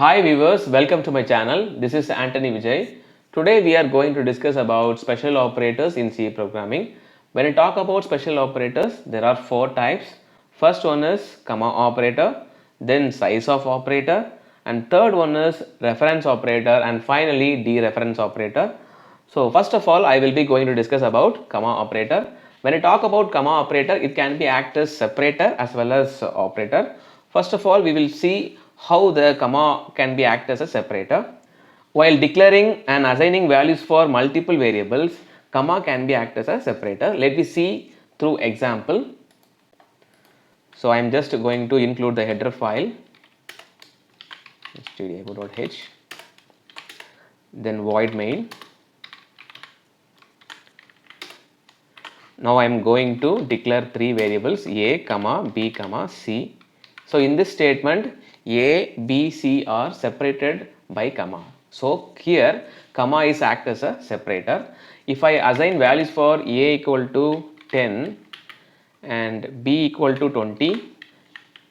Hi viewers, welcome to my channel. This is Anthony Vijay. Today we are going to discuss about special operators in C programming. When I talk about special operators, there are four types. First one is comma operator, then size of operator, and third one is reference operator, and finally dereference operator. So first of all, I will be going to discuss about comma operator. When I talk about comma operator, it can be act as separator as well as operator. First of all, we will see how the comma can be act as a separator. While declaring and assigning values for multiple variables, comma can be act as a separator. Let me see through example. So I am just going to include the header file stdio.h, then void main. Now I am going to declare three variables a, b, c. So in this statement, a, b, c are separated by comma. So here comma is act as a separator. If I assign values for a equal to 10 and b equal to 20,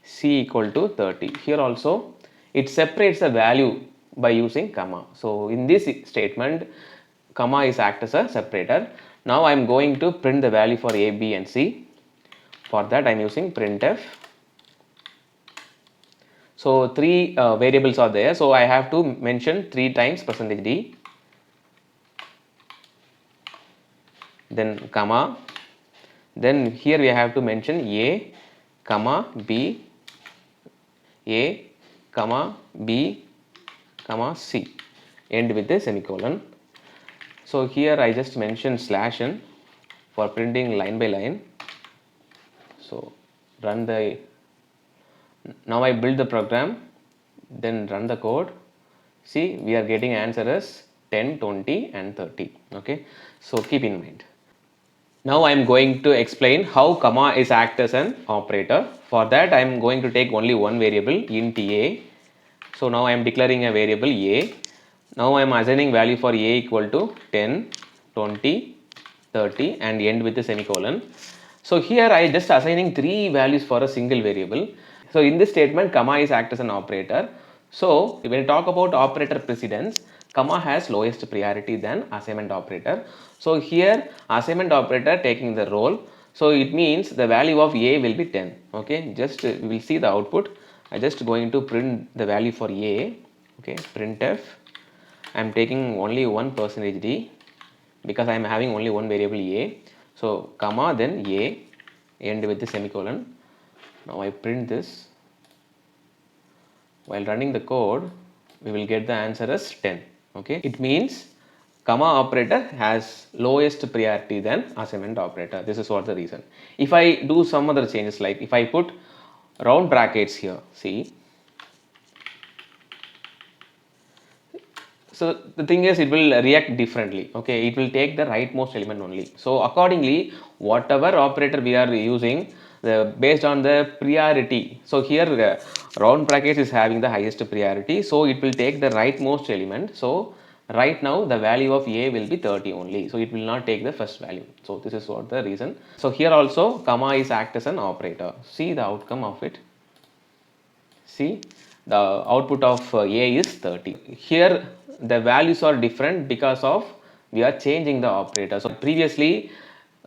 c equal to 30. Here also it separates the value by using comma. So in this statement, comma is act as a separator. Now I am going to print the value for a, b and c. For that I am using printf. So three variables are there. So I have to mention 3 times %d, then comma, then here we have to mention a, b, a, b, c, end with a semicolon. So here I just mentioned slash n for printing line by line. So run the, now I build the program, then run the code. See, we are getting answer as 10, 20 and 30. Okay, so keep in mind. Now I am going to explain how comma is act as an operator. For that I am going to take only one variable int a. So now I am declaring a variable a. Now I am assigning value for a equal to 10, 20, 30 and end with a semicolon. So here I just assigning 3 values for a single variable. So in this statement, comma is act as an operator. So when we talk about operator precedence, comma has lowest priority than assignment operator. So here assignment operator taking the role. So it means the value of a will be 10. Okay, just we will see the output. I just going to print the value for a. Okay, printf. I am taking only 1% d because I am having only one variable a. So comma then a, end with the semicolon. Now I print this. While running the code, we will get the answer as 10. Okay, it means comma operator has lowest priority than assignment operator. This is what the reason. If I do some other changes, like if I put round brackets here, see. So the thing is, it will react differently. Okay, it will take the rightmost element only. So accordingly, whatever operator we are using, based on the priority. So here round brackets is having the highest priority. So it will take the rightmost element. So right now the value of a will be 30 only. So it will not take the first value. So this is what the reason. So here also comma is act as an operator. See the outcome of it. See, the output of a is 30. Here the values are different because of we are changing the operator. So previously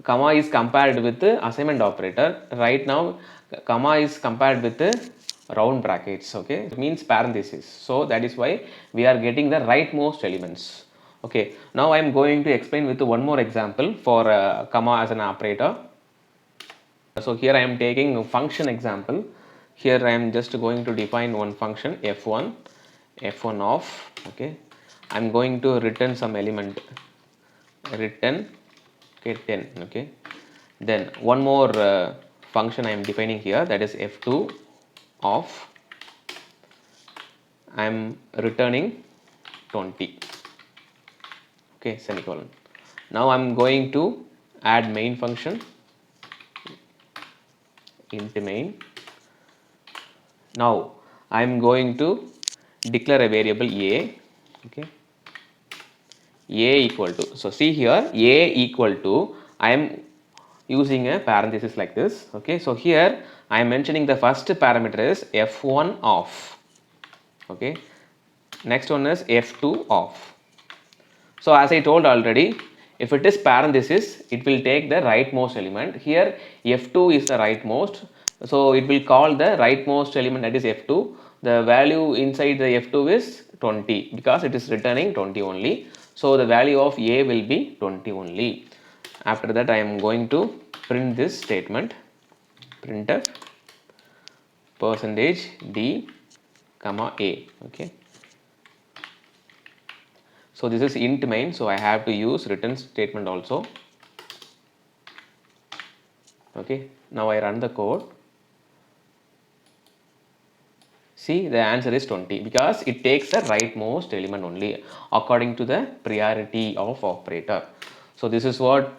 comma is compared with the assignment operator. Right now comma is compared with the round brackets. Okay, it means parenthesis. So that is why we are getting the rightmost elements. Okay, now I am going to explain with one more example for comma as an operator. So here I am taking a function example. Here I am just going to define one function f1 of. Okay, I am going to return some element, return 10. Okay, then one more function I am defining here, that is f2 of. I am returning 20. Okay, semicolon. Now I am going to add main function, int main. Now I am going to declare a variable a. Okay, a equal to, so see here a equal to, I am using a parenthesis like this. Okay, so here I am mentioning the first parameter is f1 of. Okay, Next one is F2 off. So as I told already, if it is parenthesis, it will take the rightmost element. Here F2 is the rightmost, so it will call the rightmost element, that is F2. The value inside the F2 is 20 because it is returning 20 only. So the value of A will be 20 only. After that I am going to print this statement, printf percentage %d comma A. Okay. So this is int main, so I have to use return statement also. Okay, now I run the code. See, the answer is 20 because it takes the rightmost element only according to the priority of operator. So this is what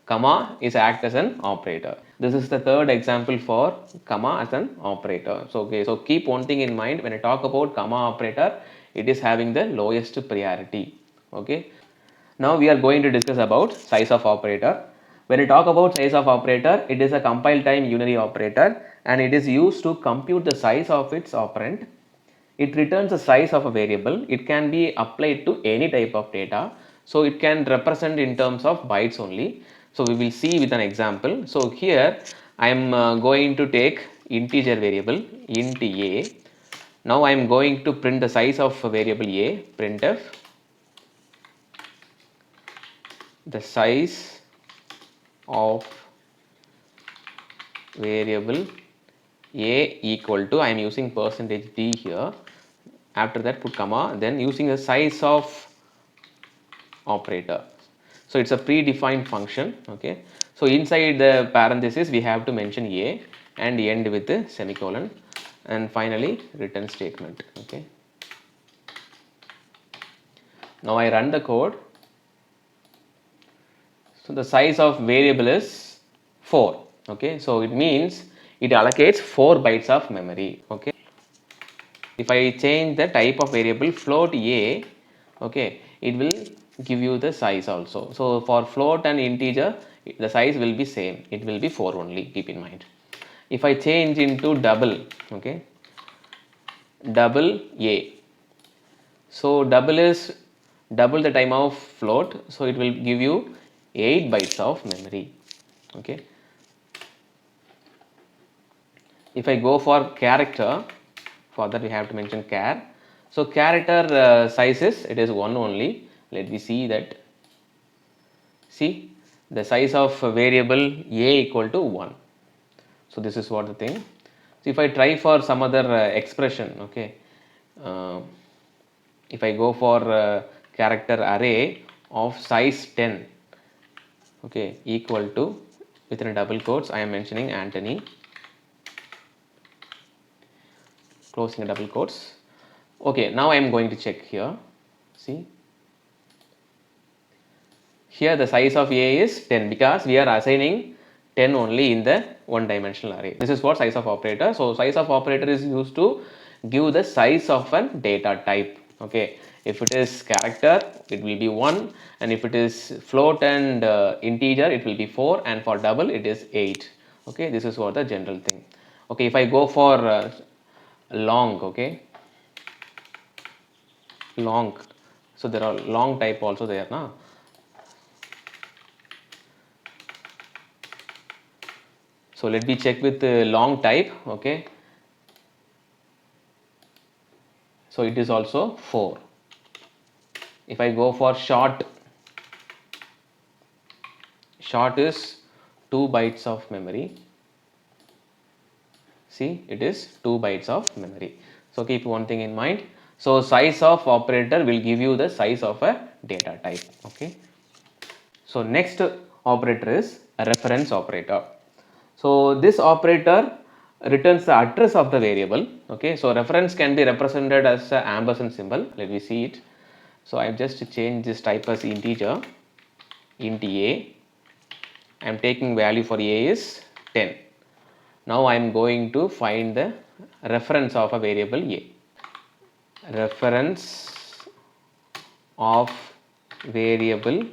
comma is act as an operator. This is the third example for comma as an operator. So okay, so keep one thing in mind when I talk about comma operator, it is having the lowest priority. Okay. Now we are going to discuss about size of operator. When we talk about size of operator, it is a compile time unary operator and it is used to compute the size of its operand. It returns the size of a variable. It can be applied to any type of data. So it can represent in terms of bytes only. So we will see with an example. So here I am going to take integer variable int a. Now I am going to print the size of a variable a, printf the size of variable a equal to, I am using percentage %d here, after that put comma, then using the size of operator. So it's a predefined function. Okay, so inside the parenthesis we have to mention a and end with the semicolon and finally return statement. Okay, now I run the code. So the size of variable is 4. Okay, so it means it allocates 4 bytes of memory. Okay, if I change the type of variable float a, okay, it will give you the size also. So for float and integer, the size will be same, it will be 4 only, keep in mind. If I change into double, okay, double a, so double is double the time of float, so it will give you 8 bytes of memory. Okay, if I go for character, for that we have to mention char. So character size is, it is 1 only. Let me see that. See, the size of variable a equal to 1. So this is what the thing. So if I try for some other expression, okay, if I go for character array of size 10, okay, equal to, within double quotes I am mentioning Anthony, closing a double quotes. Okay, now I am going to check here. See, here the size of a is 10 because we are assigning 10 only in the one dimensional array. This is what size of operator. So size of operator is used to give the size of a data type. Okay, if it is character, it will be 1, and if it is float and integer, it will be 4, and for double it is 8. Okay, this is what the general thing. Okay, if I go for long, okay, long, so there are long type also there now. So let me check with the long type. Okay, so it is also 4. If I go for short, short is 2 bytes of memory. See, it is 2 bytes of memory. So keep one thing in mind. So size of operator will give you the size of a data type. Okay, so next operator is a reference operator. So this operator returns the address of the variable. Okay, so reference can be represented as an ampersand symbol. Let me see it. So I have just changed this type as integer, int a. I am taking value for a is 10. Now I am going to find the reference of a variable a. Reference of variable,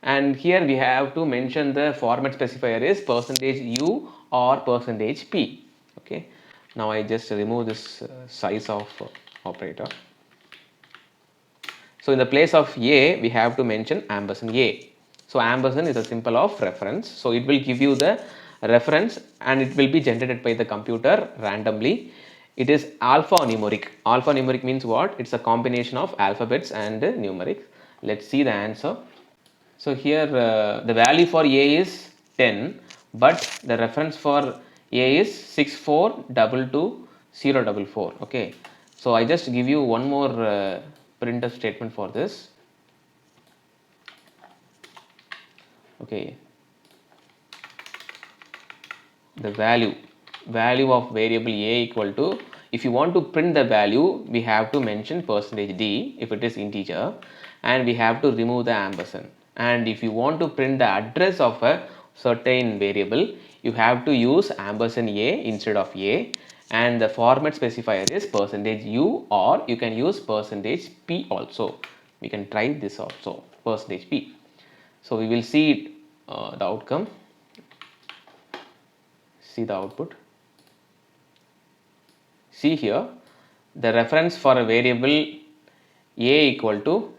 and here we have to mention the format specifier is %u or %p. Okay, now I just remove this size of operator. So in the place of A, we have to mention ampersand A. So ampersand is a symbol of reference. So it will give you the reference and it will be generated by the computer randomly. It is alphanumeric. Alphanumeric means what? It's a combination of alphabets and numeric. Let's see the answer. So here the value for A is 10, but the reference for A is 6422044. Okay. So I just give you one more printf statement for this. Okay. The value of variable A equal to, if you want to print the value, we have to mention %d if it is integer, and we have to remove the ampersand. And if you want to print the address of a certain variable, you have to use ampersand A instead of A, and the format specifier is %u, or you can use %p also. We can try this also, %p. So we will see the outcome. See the output. See here, the reference for a variable A equal to,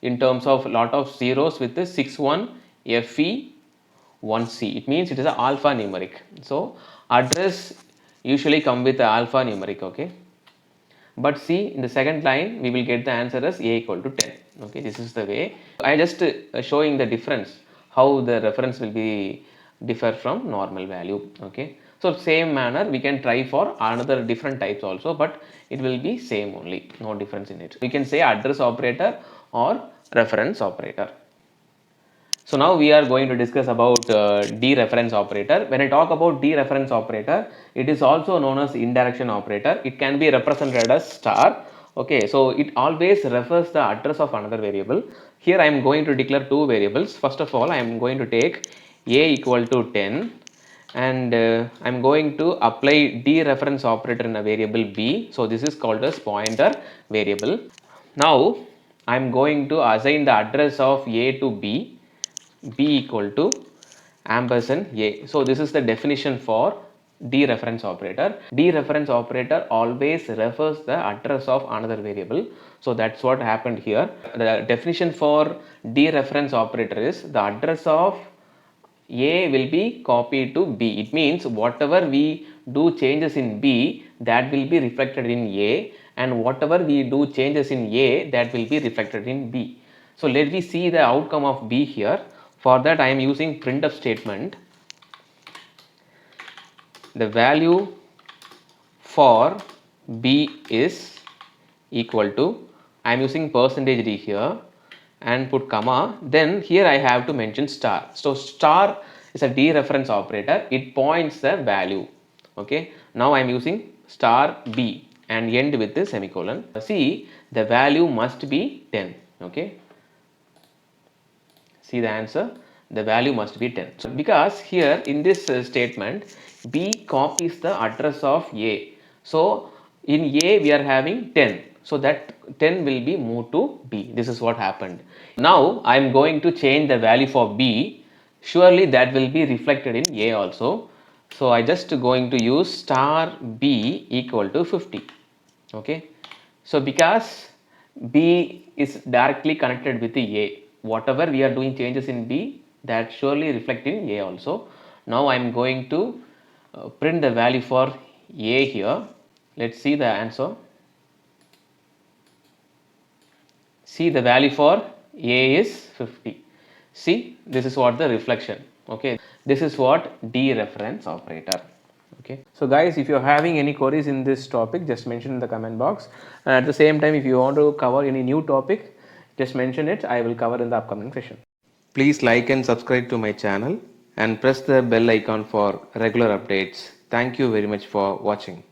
in terms of lot of zeros with the 61FE1C. It means it is an alphanumeric. So address usually come with the alphanumeric. Okay. But see, in the second line, we will get the answer as A equal to 10. Okay, this is the way. I just showing the difference, how the reference will be differ from normal value. Okay, so same manner we can try for another different types also, but it will be same only, no difference in it. We can say address operator or reference operator. So now we are going to discuss about dereference operator. When I talk about dereference operator, it is also known as indirection operator. It can be represented as star. Okay, so it always refers the address of another variable. Here I am going to declare two variables. First of all, I am going to take A equal to 10, and I am going to apply dereference operator in a variable B. So this is called as pointer variable. Now I am going to assign the address of A to B equal to ampersand A. So this is the definition for dereference operator. Dereference operator always refers the address of another variable. So that's what happened here. The definition for dereference operator is the address of A will be copied to B. It means whatever we do changes in B, that will be reflected in A, and whatever we do changes in A, that will be reflected in B. So let me see the outcome of B here. For that I am using printf statement. The value for B is equal to, I am using %d here and put comma, then here I have to mention star. So star is a dereference operator, it points the value. Okay, now I am using star B and end with the semicolon. See, the value must be 10. Okay, see the answer, the value must be 10. So because here in this statement, B copies the address of A. So in A we are having 10. So that 10 will be moved to B. This is what happened. Now I am going to change the value for B. Surely that will be reflected in A also. So I just going to use star B equal to 50. Okay. So because B is directly connected with the A, whatever we are doing changes in B, that surely reflect in A also. Now I am going to print the value for A here. Let's see the answer. See, the value for A is 50. See, this is what the reflection. Okay, this is what dereference operator. Okay, so guys, if you're having any queries in this topic, just mention in the comment box. And at the same time, if you want to cover any new topic, just mention it. I will cover in the upcoming session. Please like and subscribe to my channel and press the bell icon for regular updates. Thank you very much for watching.